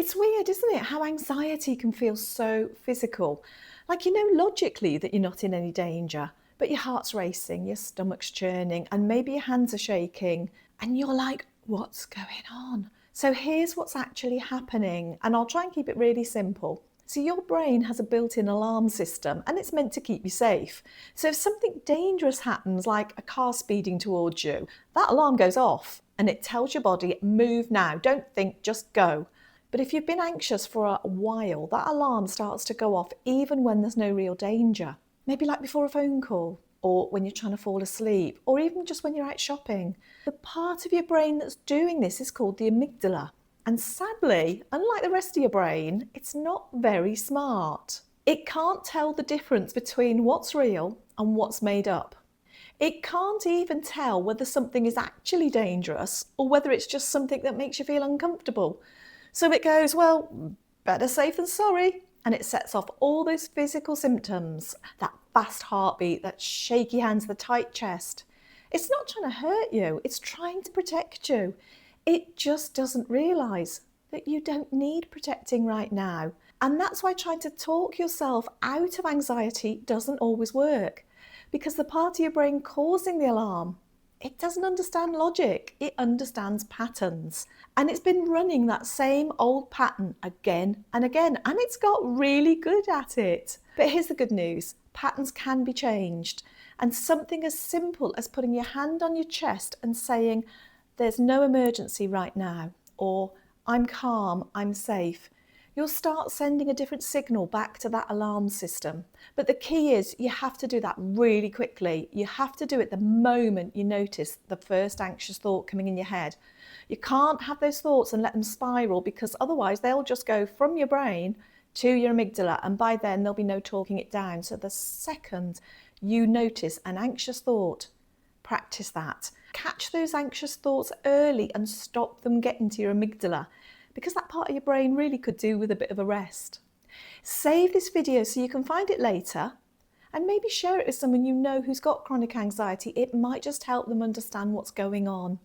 It's weird, isn't it, how anxiety can feel so physical. Like you know logically that you're not in any danger, but your heart's racing, your stomach's churning, and maybe your hands are shaking, and you're like, what's going on? So here's what's actually happening, and I'll try and keep it really simple. So your brain has a built-in alarm system and it's meant to keep you safe. So if something dangerous happens, like a car speeding towards you, that alarm goes off and it tells your body, move now, don't think, just go. But if you've been anxious for a while, that alarm starts to go off even when there's no real danger. Maybe like before a phone call, or when you're trying to fall asleep, or even just when you're out shopping. The part of your brain that's doing this is called the amygdala. And sadly, unlike the rest of your brain, it's not very smart. It can't tell the difference between what's real and what's made up. It can't even tell whether something is actually dangerous or whether it's just something that makes you feel uncomfortable. So it goes, well, better safe than sorry. And it sets off all those physical symptoms, that fast heartbeat, that shaky hands, the tight chest. It's not trying to hurt you, it's trying to protect you. It just doesn't realise that you don't need protecting right now. And that's why trying to talk yourself out of anxiety doesn't always work. Because the part of your brain causing the alarm, it doesn't understand logic, it understands patterns. And it's been running that same old pattern again and again, and it's got really good at it. But here's the good news, patterns can be changed. And something as simple as putting your hand on your chest and saying, there's no emergency right now, or I'm calm, I'm safe. You'll start sending a different signal back to that alarm system. But the key is you have to do that really quickly. You have to do it the moment you notice the first anxious thought coming in your head. You can't have those thoughts and let them spiral, because otherwise they'll just go from your brain to your amygdala, and by then there'll be no talking it down. So the second you notice an anxious thought, practice that. Catch those anxious thoughts early and stop them getting to your amygdala, because that part of your brain really could do with a bit of a rest. Save this video so you can find it later, and maybe share it with someone you know who's got chronic anxiety. It might just help them understand what's going on.